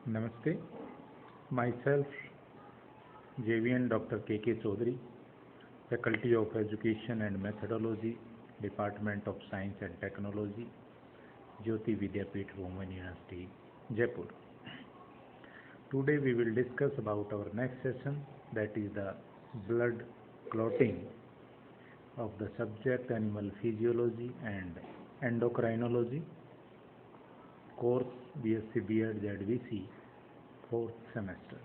Namaste. Myself, JVN Dr. K.K. Chaudhary, Faculty of Education and Methodology, Department of Science and Technology, Jyoti Vidyapeeth Women University, Jaipur. Today we will discuss about our next session, that is the blood clotting of the subject animal physiology and endocrinology, course BSc B.Ed ZVC, 4th semester.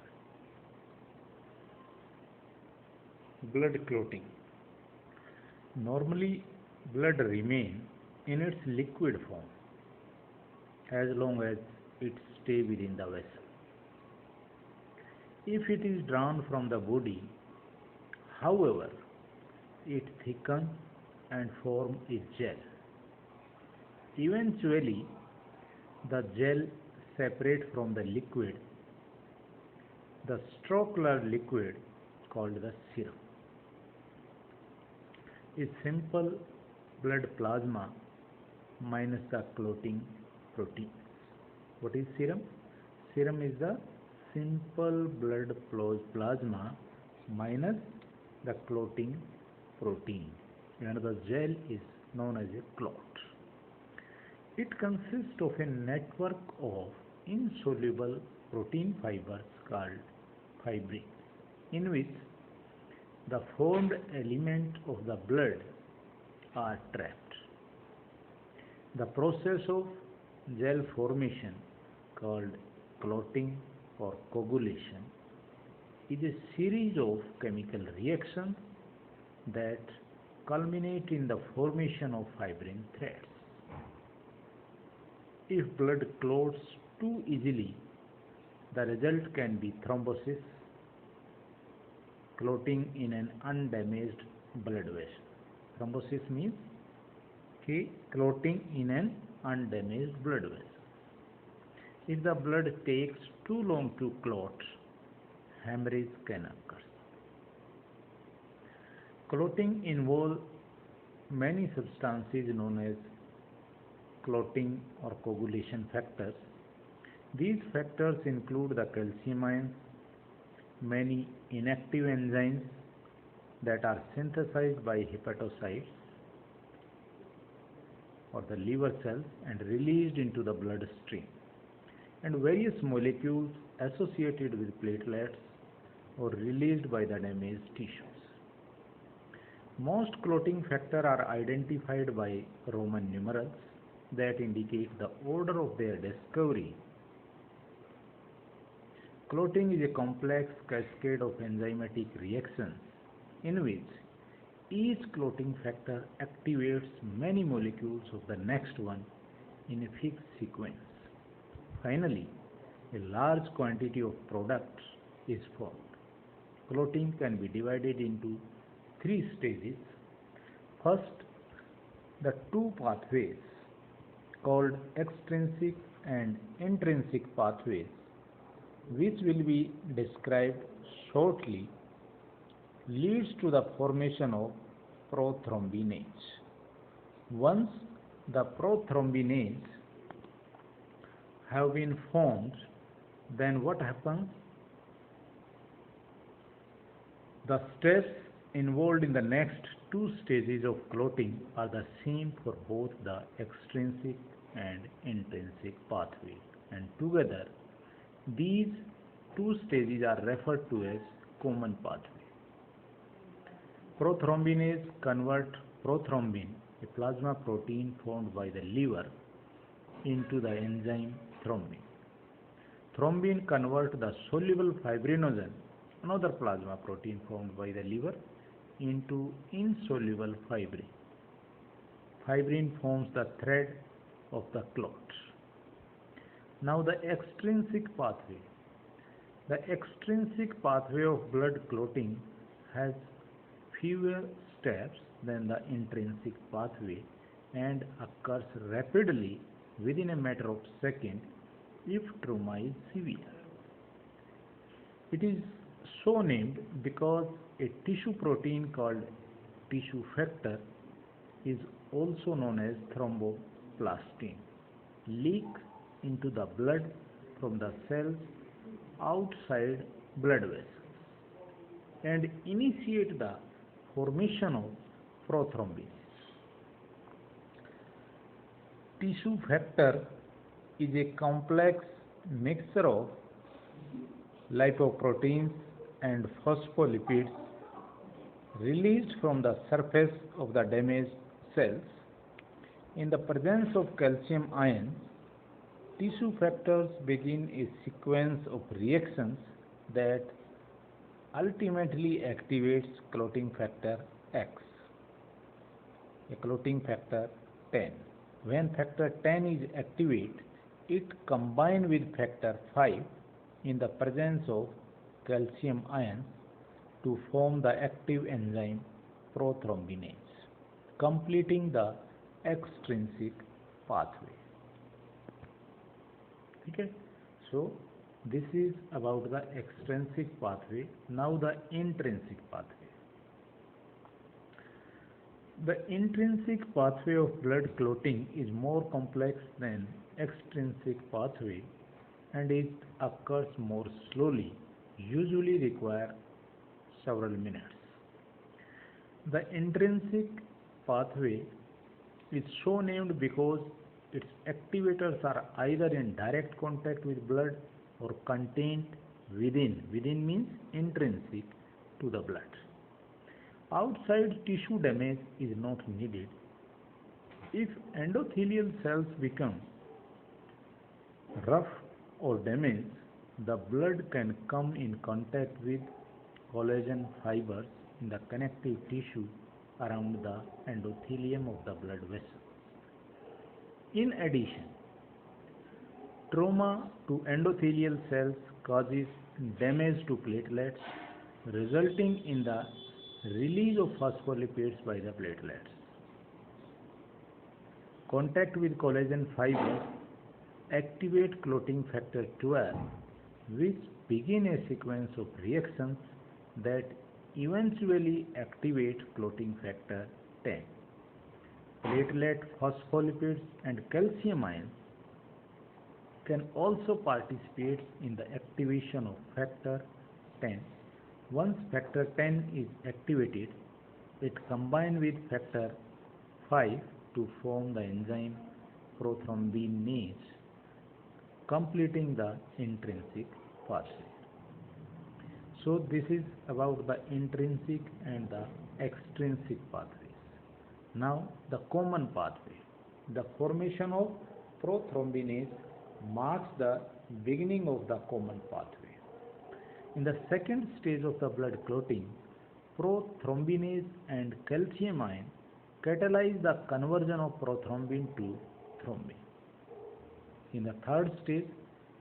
Blood clotting. Normally, blood remains in its liquid form as long as it stays within the vessel. If it is drawn from the body, however, it thickens and forms a gel. Eventually, the gel separates from the liquid, the straw-colored liquid called the serum. A simple blood plasma minus the clotting protein. What is serum? Serum is the simple blood plasma minus the clotting protein, and the gel is known as a clot. It consists of a network of insoluble protein fibers called fibrins, in which the formed element of the blood are trapped. The process of gel formation, called clotting or coagulation, is a series of chemical reactions that culminate in the formation of fibrin threads. If blood clots too easily, the result can be thrombosis, clotting in an undamaged blood vessel. Thrombosis means clotting in an undamaged blood vessel. If the blood takes too long to clot, hemorrhage can occur. Clotting involves many substances known as clotting or coagulation factors. These factors include the calcium ions, many inactive enzymes that are synthesized by hepatocytes or the liver cells and released into the bloodstream, and various molecules associated with platelets or released by the damaged tissues. Most clotting factors are identified by Roman numerals that indicate the order of their discovery. Clotting is a complex cascade of enzymatic reactions in which each clotting factor activates many molecules of the next one in a fixed sequence. Finally, a large quantity of product is formed. Clotting can be divided into three stages. First, the two pathways called extrinsic and intrinsic pathways, which will be described shortly, leads to the formation of prothrombinase. Once the prothrombinase have been formed, then what happens? The steps involved in the next two stages of clotting are the same for both the extrinsic and intrinsic pathway, and together these two stages are referred to as common pathway. Prothrombinase converts prothrombin, a plasma protein formed by the liver, into the enzyme thrombin. Thrombin converts the soluble fibrinogen, another plasma protein formed by the liver, into insoluble fibrin. Fibrin forms the thread of the clot. Now the extrinsic pathway. The extrinsic pathway of blood clotting has fewer steps than the intrinsic pathway and occurs rapidly within a matter of seconds if trauma is severe. It is so named because a tissue protein called tissue factor is also known as thromboplastin leaks into the blood from the cells outside blood vessels and initiate the formation of prothrombin. Tissue factor is a complex mixture of lipoproteins and phospholipids released from the surface of the damaged cells. In the presence of calcium ions, tissue factors begin a sequence of reactions that ultimately activates clotting factor X, a clotting factor 10. When factor 10 is activated, it combines with factor 5 in the presence of calcium ions to form the active enzyme prothrombinase, completing the extrinsic pathway. Okay, so this is about the extrinsic pathway. Now the intrinsic pathway. The intrinsic pathway of blood clotting is more complex than extrinsic pathway and it occurs more slowly, usually require several minutes. The intrinsic pathway is so named because its activators are either in direct contact with blood or contained within. Within means intrinsic to the blood. Outside tissue damage is not needed. If endothelial cells become rough or damaged, the blood can come in contact with collagen fibers in the connective tissue around the endothelium of the blood vessel. In addition, trauma to endothelial cells causes damage to platelets, resulting in the release of phospholipids by the platelets. Contact with collagen fibers activate clotting factor 12, which begin a sequence of reactions that eventually activate clotting factor 10. Platelet phospholipids and calcium ions can also participate in the activation of factor 10. Once factor 10 is activated, it combines with factor 5 to form the enzyme prothrombinase, completing the intrinsic pathway. So this is about the intrinsic and the extrinsic pathways. Now the common pathway. The formation of prothrombinase marks the beginning of the common pathway. In the second stage of the blood clotting, prothrombinase and calcium ion catalyze the conversion of prothrombin to thrombin. In the third stage,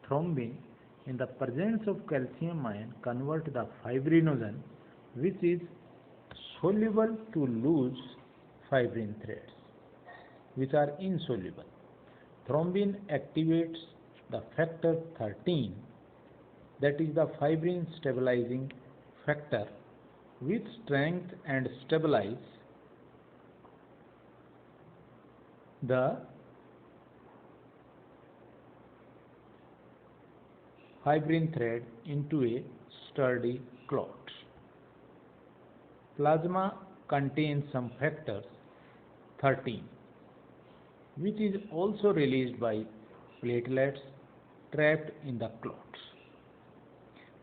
thrombin, in the presence of calcium ion, convert the fibrinogen, which is soluble to loose fibrin threads, which are insoluble. Thrombin activates the factor 13, that is the fibrin stabilizing factor, with strength and stabilize the fibrin thread into a sturdy clot. Plasma contains some factors 13, which is also released by platelets trapped in the clots.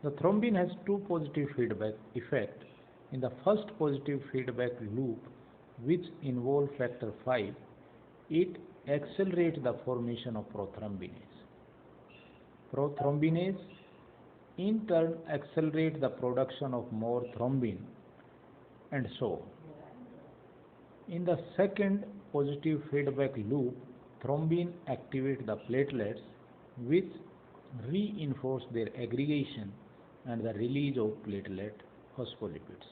The thrombin has two positive feedback effects. In the first positive feedback loop, which involves factor 5, it accelerates the formation of prothrombinase. Prothrombinase in turn accelerates the production of more thrombin, and so on. In the second positive feedback loop, thrombin activates the platelets, which reinforce their aggregation and the release of platelet phospholipids.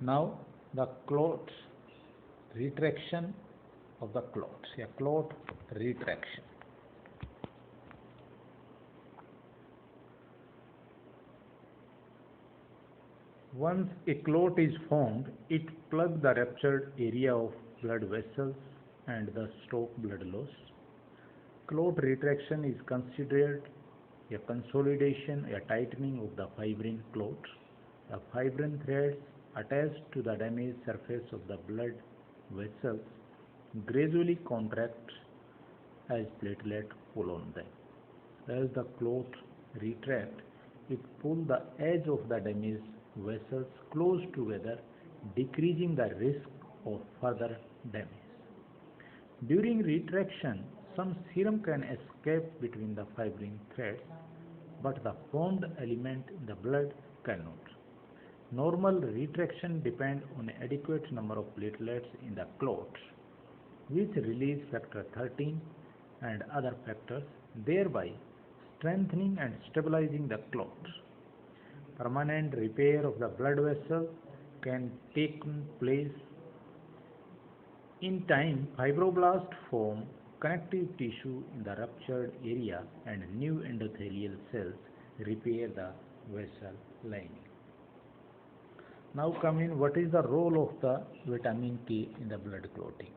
Now the clot retraction of the clot, a clot retraction. Once a clot is formed, it plugs the ruptured area of blood vessels and thus stops blood loss. Clot retraction is considered a consolidation, a tightening of the fibrin clot. The fibrin threads attached to the damaged surface of the blood vessels gradually contract as platelets pull on them. As the clot retract, it pulls the edge of the damaged vessels close together, decreasing the risk of further damage. During retraction, some serum can escape between the fibrin threads, but the formed element in the blood cannot. Normal retraction depends on an adequate number of platelets in the clot, which release factor 13 and other factors, thereby strengthening and stabilizing the clot. Permanent repair of the blood vessel can take place. In time, fibroblasts form connective tissue in the ruptured area and new endothelial cells repair the vessel lining. Now come in, what is the role of the vitamin K in the blood clotting?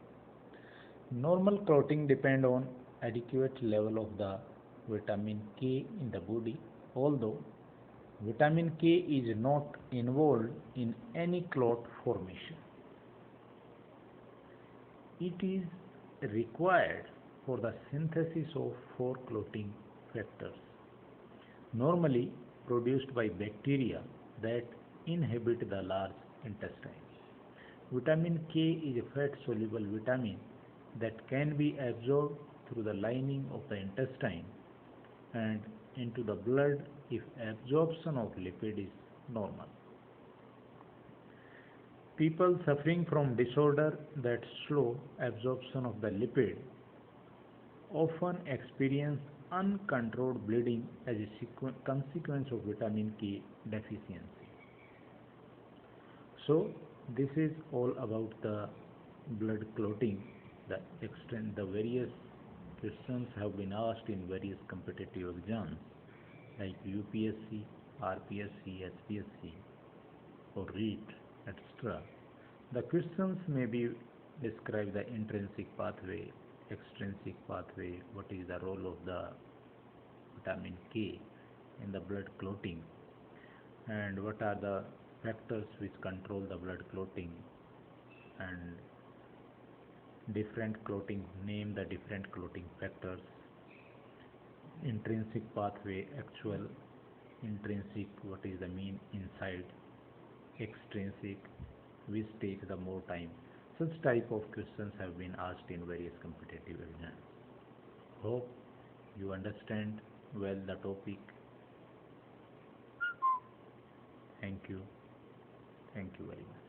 Normal clotting depends on adequate level of the vitamin K in the body, although vitamin K is not involved in any clot formation. It is required for the synthesis of four clotting factors, normally produced by bacteria that inhabit the large intestine. Vitamin K is a fat-soluble vitamin that can be absorbed through the lining of the intestine and into the blood if absorption of lipid is normal. People suffering from disorder that slow absorption of the lipid often experience uncontrolled bleeding as a consequence of vitamin K deficiency. So this is all about the blood clotting. The various questions have been asked in various competitive exams like UPSC, RPSC, SPSC or REIT, etc. The questions may be describe the intrinsic pathway, extrinsic pathway, what is the role of the vitamin K in the blood clotting, and what are the factors which control the blood clotting, and different clotting, name the different clotting factors, intrinsic pathway, actual, intrinsic, what is the mean inside, extrinsic, which takes the more time. Such type of questions have been asked in various competitive exams. Hope you understand well the topic. Thank you. Thank you very much.